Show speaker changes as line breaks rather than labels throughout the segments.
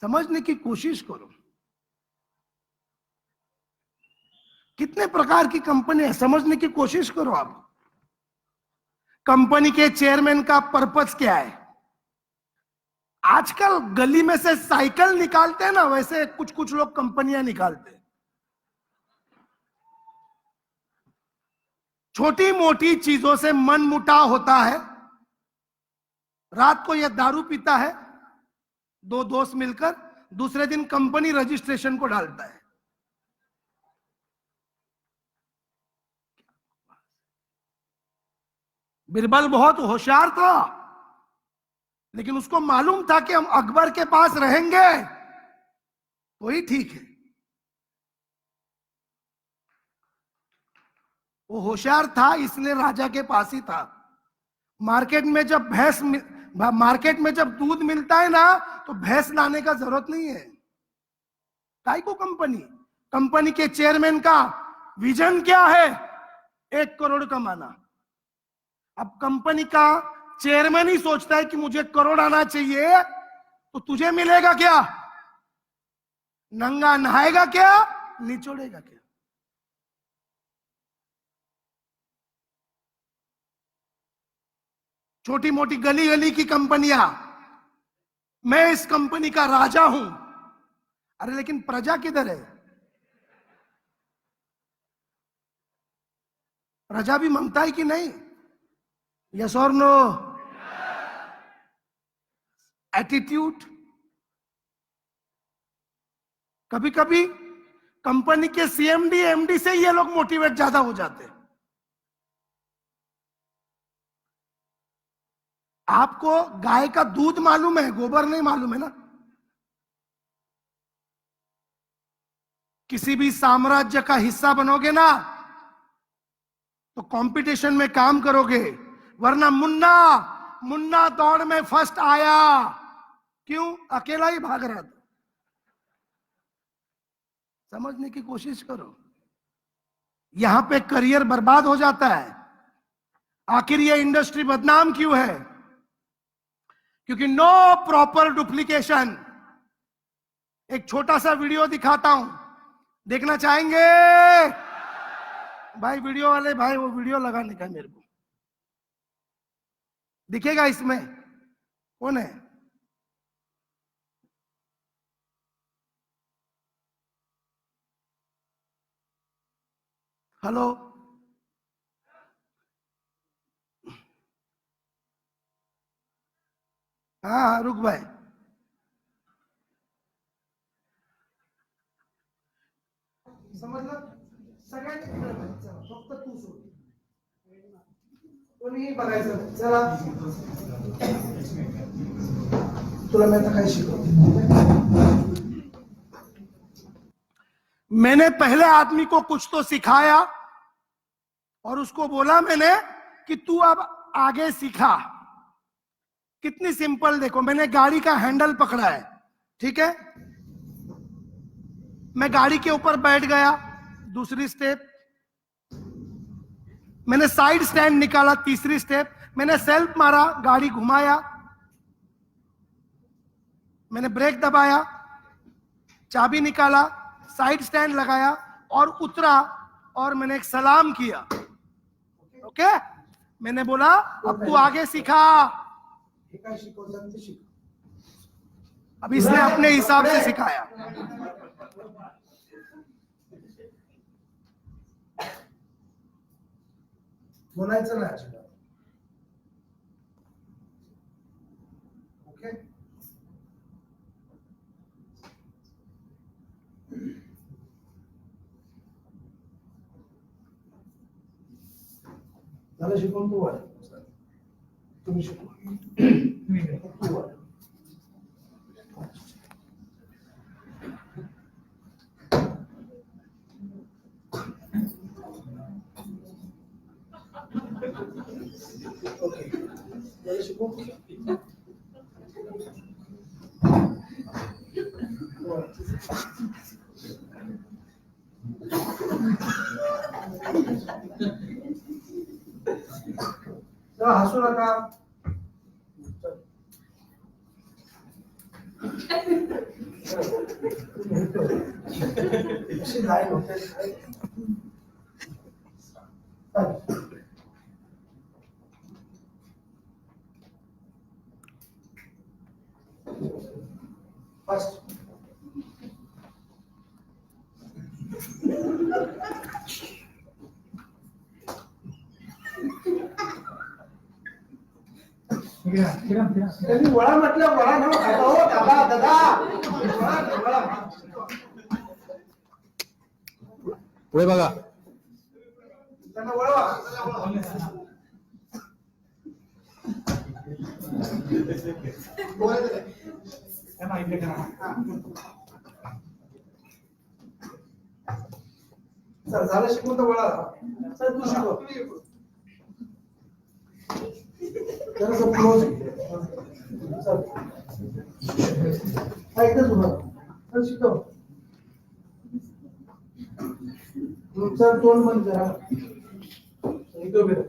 समझने की कोशिश करो, कितने प्रकार की कंपनी है, समझने की कोशिश करो आप। कंपनी के चेयरमैन का पर्पस क्या है? आजकल गली में से साइकिल निकालते हैं ना, वैसे कुछ कुछ लोग कंपनियां निकालते हैं। छोटी मोटी चीजों से मन मुटाव होता है। रात को यह दारू पीता है, दो दोस्त मिलकर, दूसरे दिन कंपनी रजिस्ट्रेशन को डालता है। बिरबल बहुत होशियार था, लेकिन उसको मालूम था कि हम अकबर के पास रहेंगे तो ही ठीक है। वो होशियार था, इसलिए राजा के पास ही था। मार्केट में जब दूध मिलता है ना, तो भैंस लाने का जरूरत नहीं है। काय को कंपनी के चेयरमैन का विजन क्या है? 1 करोड़ कमाना। अब कंपनी का चेयरमैन ही सोचता है कि मुझे करोड़ आना चाहिए, तो तुझे मिलेगा क्या? नंगा नहाएगा क्या, निचोड़ेगा क्या? छोटी मोटी गली गली की कंपनियां, मैं इस कंपनी का राजा हूं। अरे लेकिन प्रजा किधर है? प्रजा भी मांगता है कि नहीं? यस और नो? एटीट्यूड। कभी कभी कंपनी के सीएमडी एमडी से ये लोग मोटिवेट ज्यादा हो जाते हैं। आपको गाय का दूध मालूम है, गोबर नहीं मालूम है ना? किसी भी साम्राज्य का हिस्सा बनोगे ना, तो कंपटीशन में काम करोगे, वरना मुन्ना मुन्ना दौड़ में फर्स्ट आया, क्यों? अकेला ही भाग रहा था। समझने की कोशिश करो, यहां पे करियर बर्बाद हो जाता है। आखिर ये इंडस्ट्री बदनाम क्यों है? क्योंकि नो प्रॉपर डुप्लीकेशन। एक छोटा सा वीडियो दिखाता हूं, देखना चाहेंगे? भाई वीडियो वाले भाई, वो वीडियो लगाने का मेरे को दिखेगा इसमें? कौन है? हेलो? हाँ हाँ, रुक भाई। समजलं? सगळ्यांनी फक्त तू सोड, कोणीही बघायचं. चला तुला मैं आता काय शिकवतो. मैंने पहले आदमी को कुछ तो सिखाया और उसको बोला मैंने कि तू अब आगे सिखा. कितनी सिंपल देखो, मैंने गाड़ी का हैंडल पकड़ा है, ठीक है, मैं गाड़ी के ऊपर बैठ गया, दूसरी स्टेप, मैंने साइड स्टैंड निकाला, तीसरी स्टेप, मैंने सेल्फ मारा, गाड़ी घुमाया, मैंने ब्रेक दबाया, चाबी निकाला, साइड स्टैंड लगाया और उतरा और मैंने एक सलाम किया. ओके? मैंने बोला अब तू आगे सिखा. अब इसने अपने हिसाब से सिखाया. बोलायचं ना. ओके? झालं शिकून तू वाढ. तुम्ही शिकवा. ओके, झालं शिकून. हसू नका. लाइन होते फर्स्ट वडा म्हटलं वडा न खाता हो दादा दादा वडा
पुढे बघा.
त्यांना वळवा सर झालं शिकून तर वळा सर तू शिकव जरा क्लोज सर एकच उभा सर शिकव सर तोंड बंद करा इथं उभे राहा.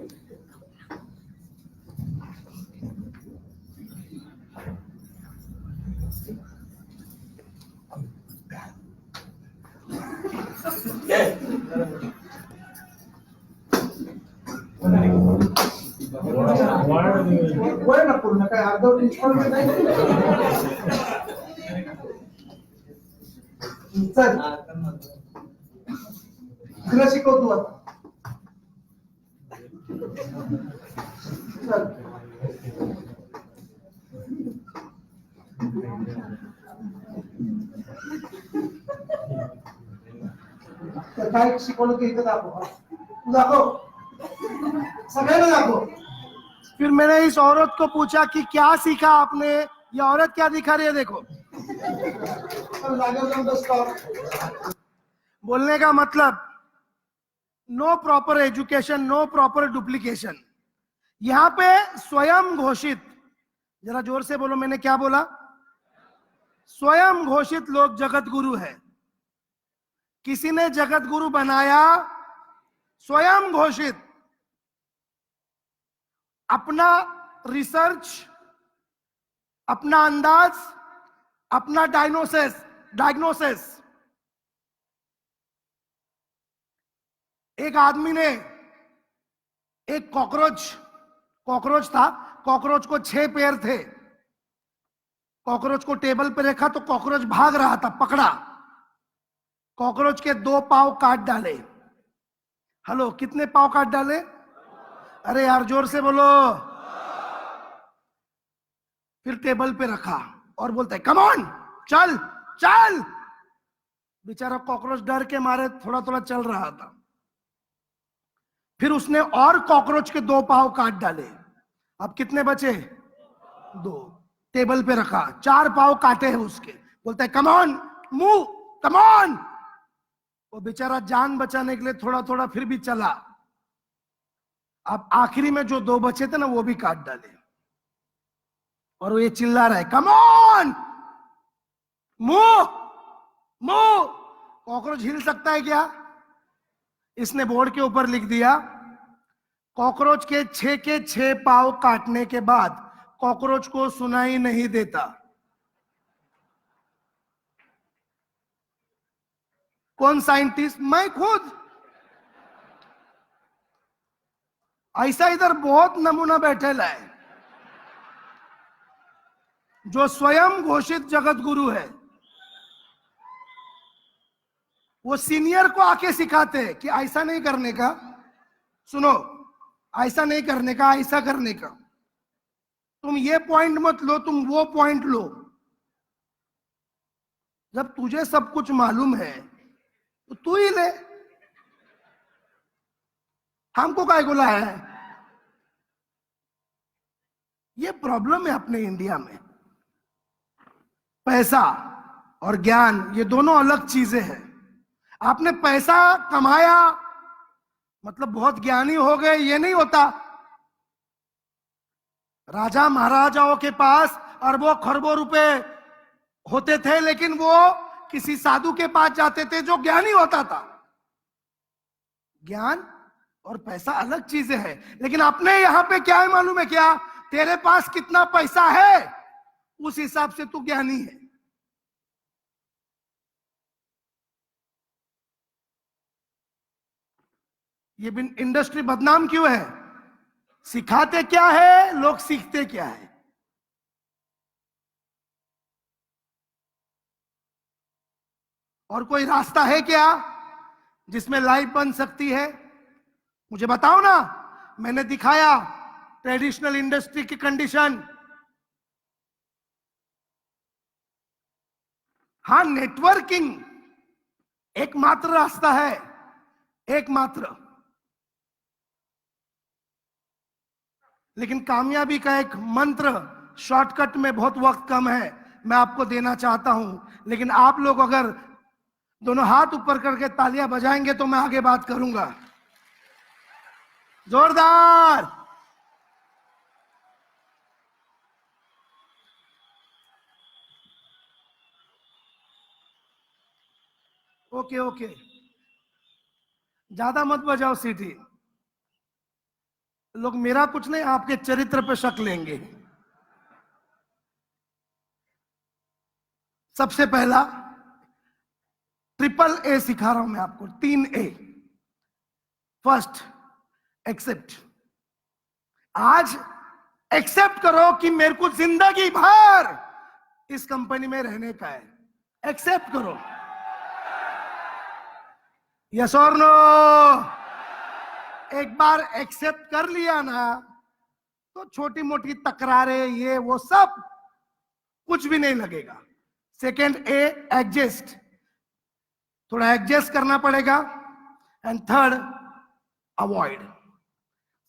वय ना पूर्ण काय अर्धवट इन्स्टॉलमेंट नाही चल तुला शिकवतो आता चल काय शिकवलं की इथं दाखव तू दाखव सगळ्यांना दाखव. फिर मैंने इस औरत को पूछा कि क्या सीखा आपने, ये औरत क्या दिखा रही है देखो. बोलने का मतलब no proper education, no proper duplication. यहां पे स्वयं घोषित, जरा जोर से बोलो मैंने क्या बोला, स्वयं घोषित लोग जगत गुरु है. किसी ने जगत गुरु बनाया, स्वयं घोषित. अपना रिसर्च, अपना अंदाज, अपना डायग्नोसिस. एक आदमी ने एक कॉकरोच था, कॉकरोच को 6 पैर थे. कॉकरोच को टेबल पे रखा तो कॉकरोच भाग रहा था, पकड़ा, कॉकरोच के 2 पांव काट डाले. हेलो, कितने पांव काट डाले? अरे यार जोर से बोलो. फिर टेबल पे रखा और बोलता है कम ऑन, चल चल. बेचारा कॉकरोच डर के मारे थोड़ा थोड़ा चल रहा था. फिर उसने और कॉकरोच के 2 पांव काट डाले. अब कितने बचे? 2. टेबल पे रखा, 4 पांव काटे हैं उसके. बोलता है come on, move, come on. वो बेचारा जान बचाने के लिए थोड़ा थोड़ा फिर भी चला. अब आखिरी में जो 2 बचे थे ना, वो भी काट डाले. और वो ये चिल्ला रहा है come on, move move. Cockroach हिल सकता है क्या? इसने बोर्ड के ऊपर लिख दिया, कॉकरोच के 6 पांव काटने के बाद कॉकरोच को सुनाई नहीं देता. कौन साइंटिस्ट? मैं खुद. ऐसा इधर बहुत नमूना बैठेला है जो स्वयं घोषित जगत गुरु है. वो सीनियर को आके सिखाते हैं कि ऐसा नहीं करने का, सुनो, ऐसा नहीं करने का, ऐसा करने का. तुम ये पॉइंट मत लो, तुम वो पॉइंट लो. जब तुझे सब कुछ मालूम है तो तू ही ले, हमको काय को लाया है. ये प्रॉब्लम है अपने इंडिया में. पैसा और ज्ञान ये दोनों अलग चीजें हैं. आपने पैसा कमाया मतलब बहुत ज्ञानी हो गए, ये नहीं होता. राजा महाराजाओं के पास अरबों खरबों रुपए होते थे, लेकिन वो किसी साधु के पास जाते थे जो ज्ञानी होता था. ज्ञान और पैसा अलग चीजें हैं. लेकिन अपने यहां पे क्या है मालूम है क्या? तेरे पास कितना पैसा है उस हिसाब से तू ज्ञानी है. ये भी इंडस्ट्री बदनाम क्यों है? सिखाते क्या है, लोग सीखते क्या है? और कोई रास्ता है क्या जिसमें लाइफ बन सकती है? मुझे बताओ ना। मैंने दिखाया ट्रेडिशनल इंडस्ट्री की कंडीशन। हाँ, नेटवर्किंग एकमात्र रास्ता है, एकमात्र। लेकिन कामयाबी का एक मंत्र शॉर्टकट में बहुत वक्त कम है, मैं आपको देना चाहता हूं। लेकिन आप लोग अगर दोनों हाथ ऊपर करके तालियां बजाएंगे तो मैं आगे बात करूंगा। जोरदार। ओके ओके, ज्यादा मत बजाओ सीटी। लोग मेरा कुछ नहीं, आपके चरित्र पे शक लेंगे। सबसे पहला ट्रिपल ए सिखा रहा हूं मैं आपको, 3 A। First, accept. आज एक्सेप्ट करो कि मेरे को जिंदगी भर इस कंपनी में रहने का है। एक्सेप्ट करो। यस और नो? एक बार एक्सेप्ट कर लिया ना तो छोटी मोटी तकरारें ये वो सब कुछ भी नहीं लगेगा। सेकेंड ए, एडजस्ट। थोड़ा एडजस्ट करना पड़ेगा। And third, avoid.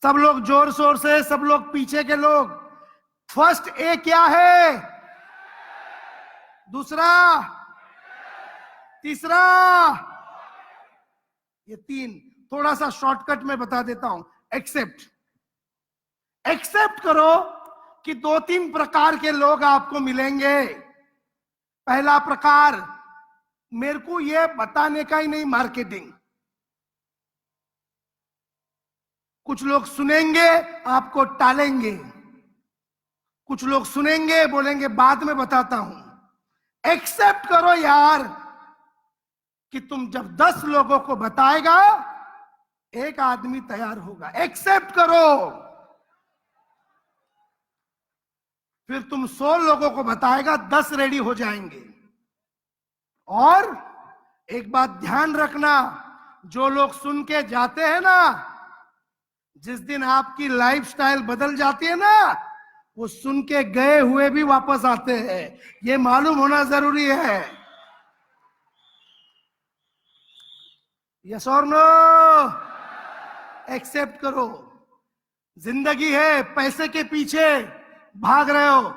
सब लोग जोर शोर से, सब लोग पीछे के लोग। फर्स्ट ए क्या है? दूसरा, तीसरा, ये 3 थोड़ा सा शॉर्टकट में बता देता हूं। एक्सेप्ट। एक्सेप्ट करो कि 2-3 प्रकार के लोग आपको मिलेंगे। पहला प्रकार, मेरे को ये बताने का ही नहीं मार्केटिंग। कुछ लोग सुनेंगे, आपको टालेंगे। कुछ लोग सुनेंगे, बोलेंगे बाद में बताता हूं। एक्सेप्ट करो यार कि तुम जब 10 लोगों को बताएगा, एक आदमी तैयार होगा। एक्सेप्ट करो। फिर तुम 100 लोगों को बताएगा, 10 रेडी हो जाएंगे। और एक बात ध्यान रखना, जो लोग सुन के जाते हैं ना, जिस दिन आपकी लाइफस्टाइल बदल जाती है ना, वो सुन के गए हुए भी वापस आते हैं। ये मालूम होना जरूरी है। यस और नो? एक्सेप्ट करो। जिंदगी है, पैसे के पीछे भाग रहे हो।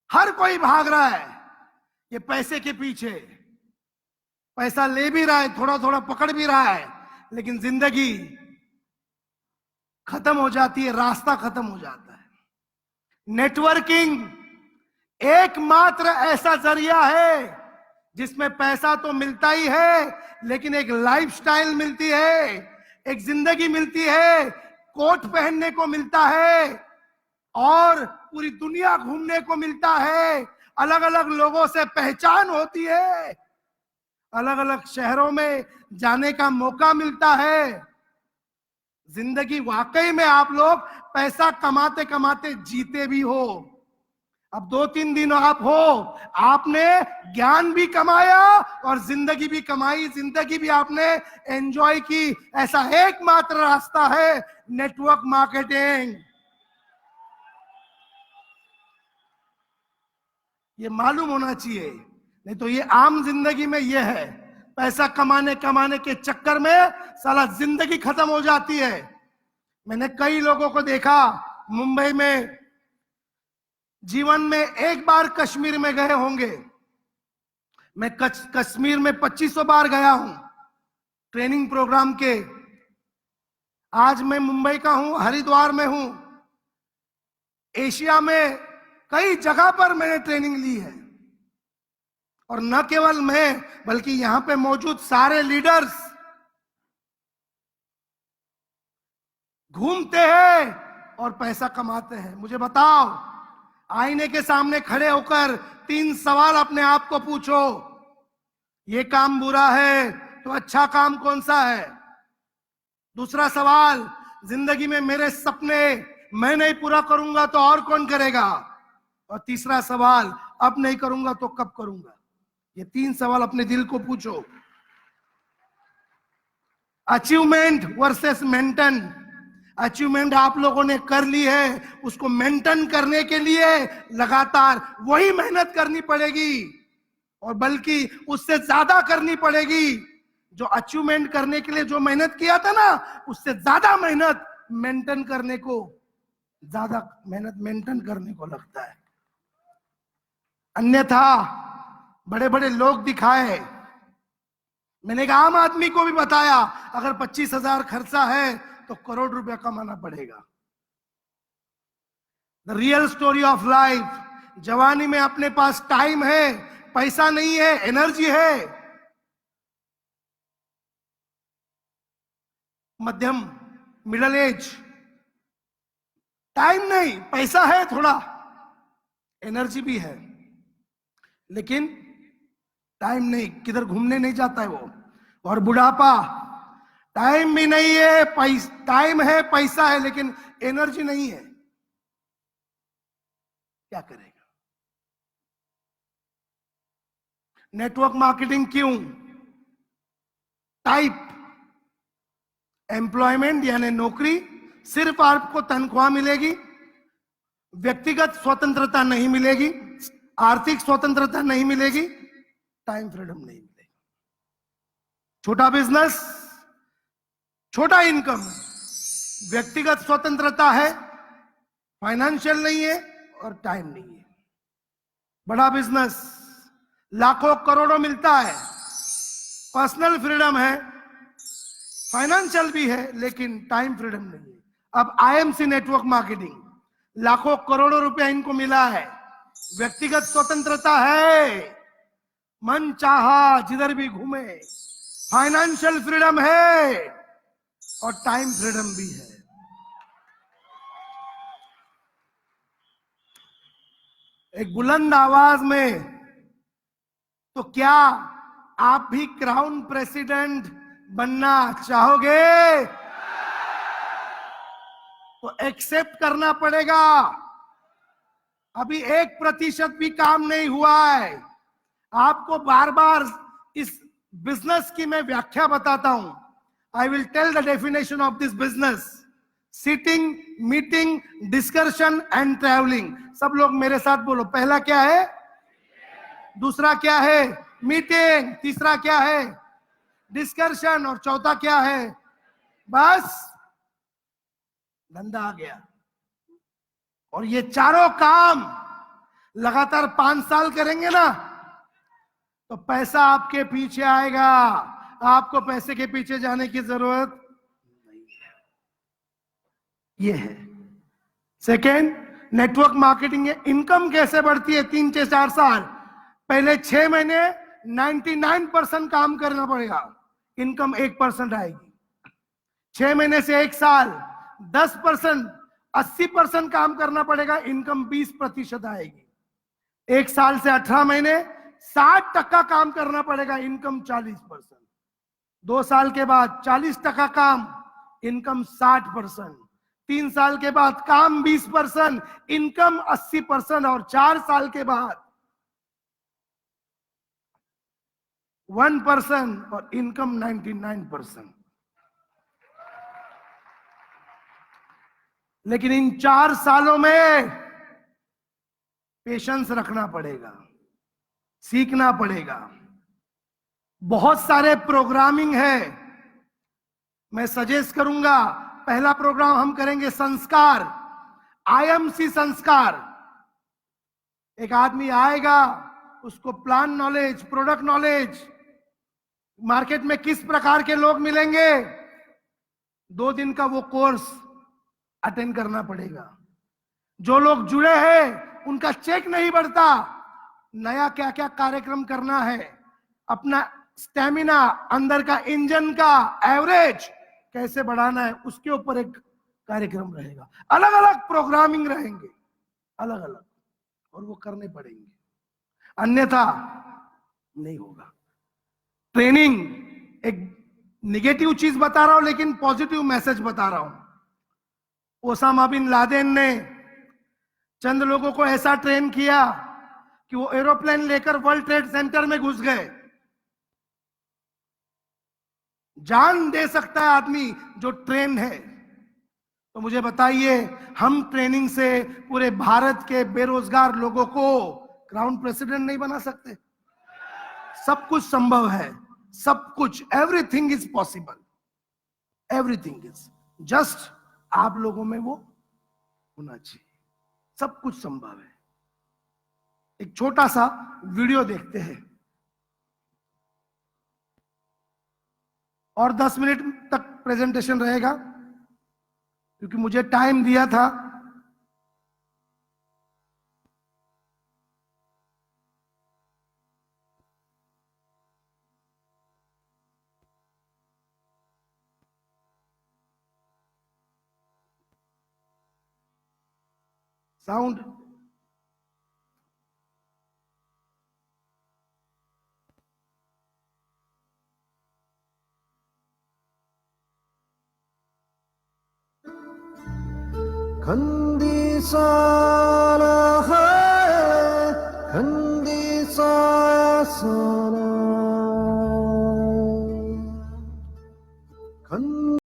हर कोई भाग रहा है ये पैसे के पीछे। पैसा ले भी रहा है, थोड़ा थोड़ा पकड़ भी रहा है, लेकिन जिंदगी खत्म हो जाती है, रास्ता खत्म हो जाता है। नेटवर्किंग एकमात्र ऐसा जरिया है जिसमें पैसा तो मिलता ही है, लेकिन एक लाइफस्टाइल मिलती है, एक जिंदगी मिलती है, कोट पहनने को मिलता है और पूरी दुनिया घूमने को मिलता है। अलग अलग लोगों से पहचान होती है, अलग अलग शहरों में जाने का मौका मिलता है। जिंदगी वाकई में आप लोग पैसा कमाते कमाते जीते भी हो। अब 2-3 दिन आप हो, आपने ज्ञान भी कमाया और जिंदगी भी कमाई, जिंदगी भी आपने एंजॉय की। ऐसा एकमात्र रास्ता है नेटवर्क मार्केटिंग। ये मालूम होना चाहिए, नहीं तो ये आम जिंदगी में ये है, पैसा कमाने कमाने के चक्कर में साला जिंदगी खत्म हो जाती है। मैंने कई लोगों को देखा मुंबई में, जीवन में एक बार कश्मीर में गए होंगे। मैं कश्मीर में 2500 बार गया हूं ट्रेनिंग प्रोग्राम के। आज मैं मुंबई का हूं, हरिद्वार में हूं। एशिया में कई जगह पर मैंने ट्रेनिंग ली है, और न केवल मैं बल्कि यहां पे मौजूद सारे लीडर्स घूमते हैं और पैसा कमाते हैं। मुझे बताओ, आईने के सामने खड़े होकर 3 सवाल अपने आप को पूछो। ये काम बुरा है तो अच्छा काम कौन सा है? दूसरा सवाल, जिंदगी में मेरे सपने मैं नहीं पूरा करूंगा तो और कौन करेगा? और तीसरा सवाल, अब नहीं करूंगा तो कब करूंगा? ये 3 सवाल अपने दिल को पूछो। Achievement versus maintain. अचीवमेंट आप लोगों ने कर ली है, उसको मेंटेन करने के लिए लगातार वही मेहनत करनी पड़ेगी, और बल्कि उससे ज्यादा करनी पड़ेगी। जो अचीवमेंट करने के लिए जो मेहनत किया था ना, उससे ज्यादा मेहनत मेंटेन करने को लगता है। अन्यथा बड़े बड़े लोग दिखाए, मैंने एक आम आदमी को भी बताया, अगर 25,000 खर्चा है तो करोड़ रुपया कमाना पड़ेगा। The real story of life. जवानी में अपने पास टाइम है, पैसा नहीं है, एनर्जी है। मध्यम मिडिल एज, टाइम नहीं, पैसा है थोड़ा, एनर्जी भी है, लेकिन टाइम नहीं, किधर घूमने नहीं जाता है वो। और बुढ़ापा, टाइम भी नहीं है, टाइम है, पैसा है, लेकिन एनर्जी नहीं है, क्या करेगा? नेटवर्क मार्केटिंग क्यों? टाइप एम्प्लॉयमेंट यानी नौकरी, सिर्फ आपको तनख्वाह मिलेगी, व्यक्तिगत स्वतंत्रता नहीं मिलेगी, आर्थिक स्वतंत्रता नहीं मिलेगी, टाइम फ्रीडम नहीं मिलेगी। छोटा बिजनेस, छोटा इनकम, व्यक्तिगत स्वतंत्रता है, फाइनेंशियल नहीं है और टाइम नहीं है। बड़ा बिजनेस लाखों करोड़ों मिलता है, पर्सनल फ्रीडम है, फाइनेंशियल भी है, लेकिन टाइम फ्रीडम नहीं है। अब आईएमसी नेटवर्क मार्केटिंग, लाखों करोड़ों रुपया इनको मिला है, व्यक्तिगत स्वतंत्रता है, मन चाहा जिधर भी घूमे, फाइनेंशियल फ्रीडम है और टाइम फ्रीडम भी है। एक बुलंद आवाज में, तो क्या आप भी क्राउन प्रेसिडेंट बनना चाहोगे? तो एक्सेप्ट करना पड़ेगा। अभी 1% भी काम नहीं हुआ है। आपको बार बार इस बिजनेस की मैं व्याख्या बताता हूं। I will tell the definition of this business: sitting, meeting, discussion and travelling. सब लोग मेरे साथ बोलो। पहला क्या है? दूसरा क्या है? मीटिंग। तीसरा क्या है? डिस्कशन। और चौथा क्या है? बस धंधा आ गया। और ये चारों काम लगातार 5 साल करेंगे ना, तो पैसा आपके पीछे आएगा। आपको पैसे के पीछे जाने की जरूरत नहीं है। ये है सेकेंड, नेटवर्क मार्केटिंग। इनकम कैसे बढ़ती है? 3 से 4 साल पहले 6 महीने 99% काम करना पड़ेगा, इनकम 1% आएगी। 6 महीने से 1 साल 10%, 80% काम करना पड़ेगा, इनकम 20% आएगी। 1 साल से 18 महीने 60% काम करना पड़ेगा, इनकम 40%। 2 साल के बाद 40% काम, इनकम 60%। 3 साल के बाद काम 20%, इनकम 80%। और 4 साल के बाद 1% और इनकम 99%। लेकिन इन 4 सालों में पेशेंस रखना पड़ेगा, सीखना पड़ेगा। बहुत सारे प्रोग्रामिंग है, मैं सजेस्ट करूंगा। पहला प्रोग्राम हम करेंगे संस्कार, आईएमसी संस्कार। एक आदमी आएगा, उसको plan knowledge, product knowledge, market में किस प्रकार के लोग मिलेंगे, 2 दिन का वो कोर्स अटेंड करना पड़ेगा। जो लोग जुड़े हैं उनका चेक नहीं बढ़ता, नया क्या क्या कार्यक्रम करना है, अपना स्टेमिना, अंदर का इंजन का एवरेज कैसे बढ़ाना है, उसके ऊपर एक कार्यक्रम रहेगा। अलग अलग प्रोग्रामिंग रहेंगे, अलग अलग, और वो करने पड़ेंगे, अन्यथा नहीं होगा। ट्रेनिंग एक निगेटिव चीज बता रहा हूं लेकिन पॉजिटिव मैसेज बता रहा हूं। ओसामा बिन लादेन ने चंद लोगों को ऐसा ट्रेन किया कि वो एरोप्लेन लेकर वर्ल्ड ट्रेड सेंटर में घुस गए। जान दे सकता है आदमी जो ट्रेन है। तो मुझे बताइए, हम ट्रेनिंग से पूरे भारत के बेरोजगार लोगों को क्राउन प्रेसिडेंट नहीं बना सकते? सब कुछ संभव है, सब कुछ, everything is possible, everything is just आप लोगों में वो होना चाहिए। सब कुछ संभव है। एक छोटा सा वीडियो देखते हैं और 10 मिनट तक प्रेजेंटेशन रहेगा क्योंकि मुझे टाइम दिया था। साउंड
खंदी साल